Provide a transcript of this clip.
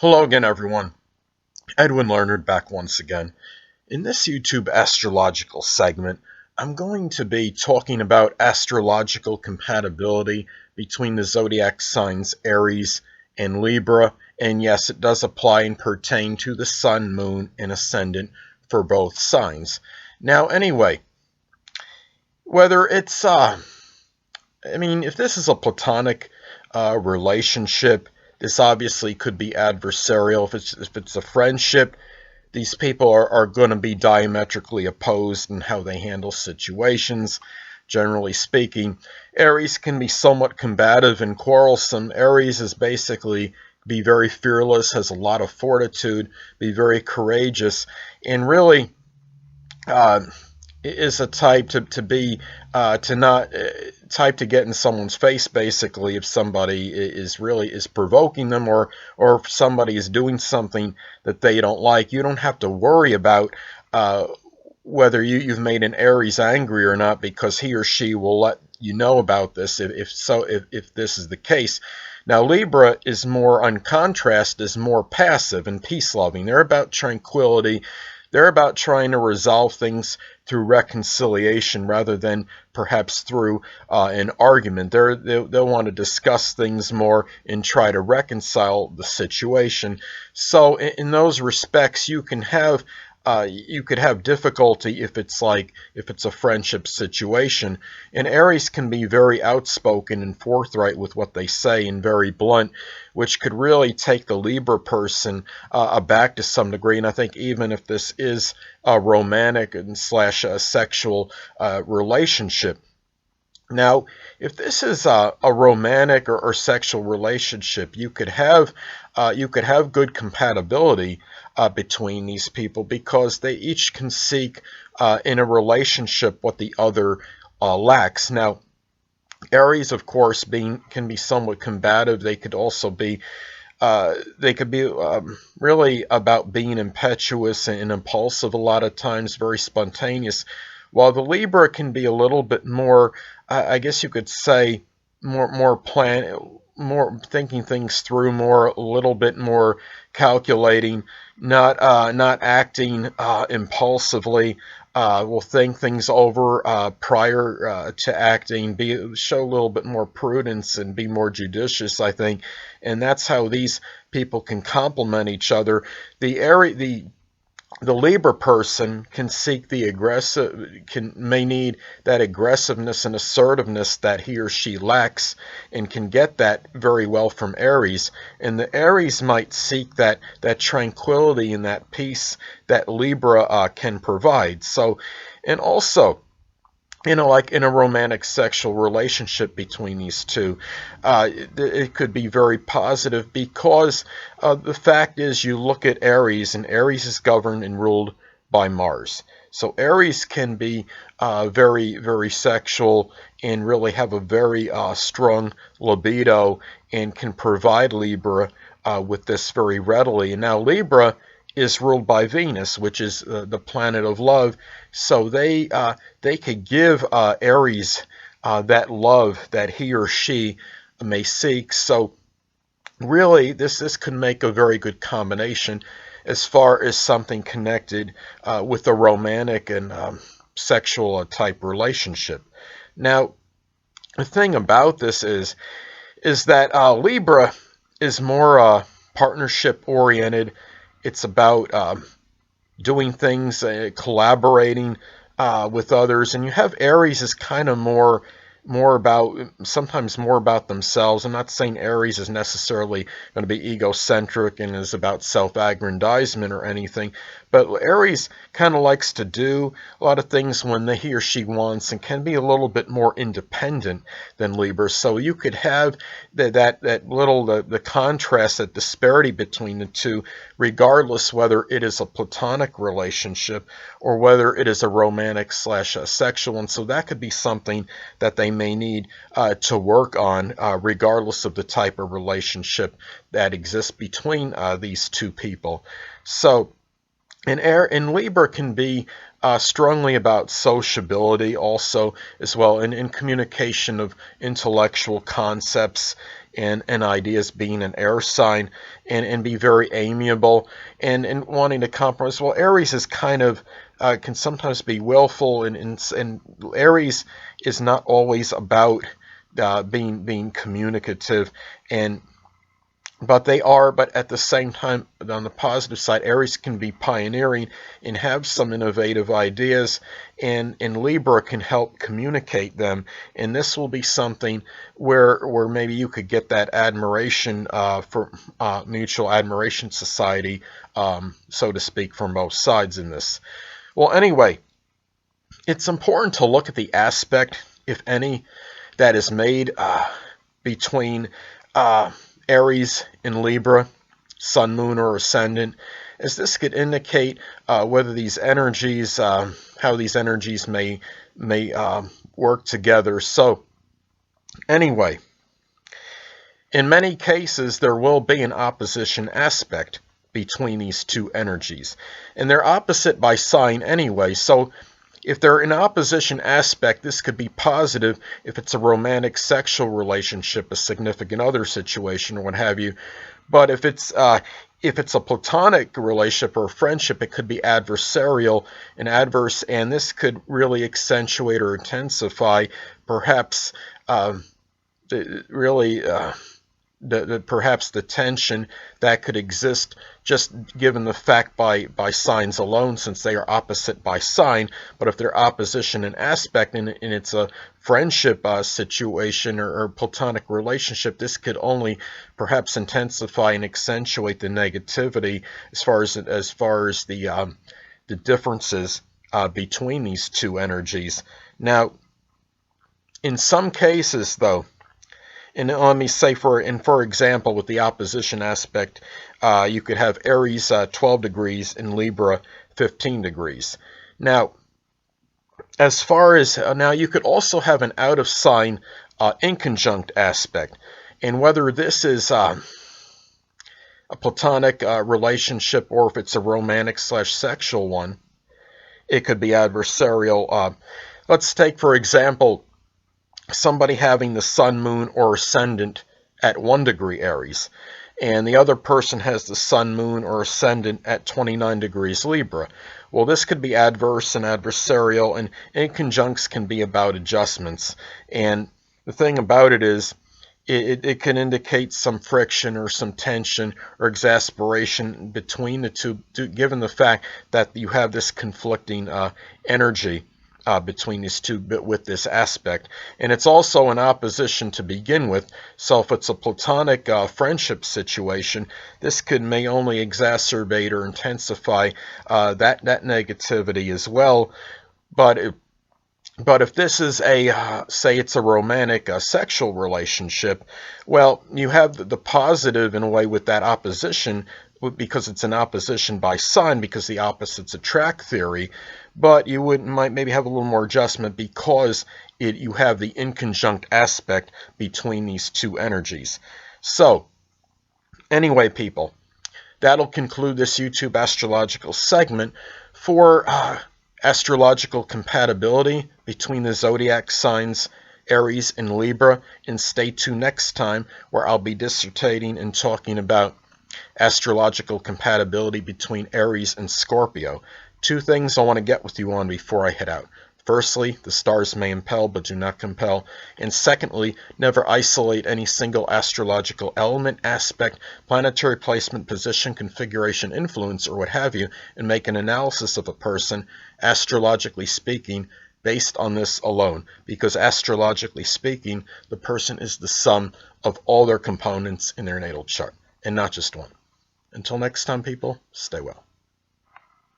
Hello again, everyone. Edwin Leonard back once again. In this YouTube astrological segment, I'm going to be talking about astrological compatibility between the zodiac signs Aries and Libra. And yes, it does apply and pertain to the sun, moon, and ascendant for both signs. Now, anyway, whether it's, if this is a platonic relationship, this obviously could be adversarial. If it's a friendship, these people are going to be diametrically opposed in how they handle situations. Generally speaking, Aries can be somewhat combative and quarrelsome. Aries is basically be very fearless, has a lot of fortitude, be very courageous, and really is a type to be to not type to get in someone's face, basically, if somebody is provoking them, or if somebody is doing something that they don't like. You don't have to worry about whether you've made an Aries angry or not, because he or she will let you know about this if this is the case. Now, Libra is more, on contrast, is more passive and peace-loving. They're about tranquility. They're about trying to resolve things through reconciliation rather than perhaps through an argument. They'll want to discuss things more and try to reconcile the situation. So in those respects, you could have difficulty if it's a friendship situation. And Aries can be very outspoken and forthright with what they say and very blunt, which could really take the Libra person aback to some degree. And I think even if this is a romantic and slash sexual relationship. Now, if this is a romantic or sexual relationship, you could have good compatibility between these people, because they each can seek in a relationship what the other lacks. Now, Aries, of course, can be somewhat combative. They could also be really about being impetuous and impulsive a lot of times, very spontaneous. While the Libra can be a little bit more, I guess you could say, more thinking things through, a little bit more calculating, not acting impulsively. Will think things over prior to acting, show a little bit more prudence and be more judicious, I think, and that's how these people can complement each other. The Libra person can seek may need that aggressiveness and assertiveness that he or she lacks, and can get that very well from Aries. And the Aries might seek that tranquility and that peace that Libra can provide. So, and also, like in a romantic sexual relationship between these two, it could be very positive, because the fact is, you look at Aries, and Aries is governed and ruled by Mars. So Aries can be very, very sexual and really have a very strong libido, and can provide Libra with this very readily. And now Libra is ruled by Venus, which is the planet of love. So they could give Aries that love that he or she may seek. So really, this could make a very good combination as far as something connected with a romantic and sexual type relationship. Now, the thing about this is that Libra is more partnership oriented. It's about doing things, collaborating with others, and you have Aries is kind of sometimes more about themselves. I'm not saying Aries is necessarily going to be egocentric and is about self-aggrandizement or anything, but Aries kind of likes to do a lot of things when he or she wants, and can be a little bit more independent than Libra. So you could have the contrast, that disparity between the two, regardless whether it is a platonic relationship or whether it is a romantic slash sexual. And so that could be something that they may need to work on, regardless of the type of relationship that exists between these two people. So, and Libra can be strongly about sociability also as well, and communication of intellectual concepts and ideas, being an air sign, and be very amiable and wanting to compromise. Well, Aries is kind of can sometimes be willful, and Aries is not always about being communicative, and but at the same time, on the positive side, Aries can be pioneering and have some innovative ideas, and Libra can help communicate them. And this will be something where maybe you could get that admiration for mutual admiration society, so to speak, from both sides in this. Well, anyway, it's important to look at the aspect, if any, that is made between Aries and Libra, Sun, Moon, or Ascendant, as this could indicate whether these energies, how these energies may work together. So, anyway, in many cases, there will be an opposition aspect between these two energies, and they're opposite by sign anyway. So, if they're in opposition aspect, this could be positive if it's a romantic sexual relationship, a significant other situation, or what have you. But if it's a platonic relationship or a friendship, it could be adversarial and adverse, and this could really accentuate or intensify, perhaps, really. Perhaps the tension that could exist just given the fact by signs alone, since they are opposite by sign. But if they're opposition in aspect, and it's a friendship situation or platonic relationship, this could only perhaps intensify and accentuate the negativity as far as the differences between these two energies. Now, in some cases, though, and let me say, for example, with the opposition aspect, you could have Aries 12 degrees and Libra 15 degrees. Now, as far as now, you could also have an out of sign inconjunct aspect, and whether this is a platonic relationship or if it's a romantic / sexual one, it could be adversarial. Let's take, for example, somebody having the Sun, Moon, or Ascendant at 1 degree Aries, and the other person has the Sun, Moon, or Ascendant at 29 degrees Libra. Well, this could be adverse and adversarial, and inconjuncts can be about adjustments. And the thing about it is, it can indicate some friction or some tension or exasperation between the two, given the fact that you have this conflicting energy between these two, but with this aspect. And it's also an opposition to begin with, so if it's a platonic friendship situation, this may only exacerbate or intensify that negativity as well. But if this is say it's a romantic sexual relationship, well, you have the positive in a way with that opposition, because it's an opposition by sign, because the opposites attract theory. But you might maybe have a little more adjustment because you have the inconjunct aspect between these two energies. So, anyway, people, that'll conclude this YouTube astrological segment for astrological compatibility between the zodiac signs Aries and Libra. And stay tuned next time, where I'll be dissertating and talking about astrological compatibility between Aries and Scorpio. Two things I want to get with you on before I head out. Firstly, the stars may impel but do not compel. And secondly, never isolate any single astrological element, aspect, planetary placement, position, configuration, influence, or what have you, and make an analysis of a person, astrologically speaking, based on this alone. Because astrologically speaking, the person is the sum of all their components in their natal chart, and not just one. Until next time, people, stay well.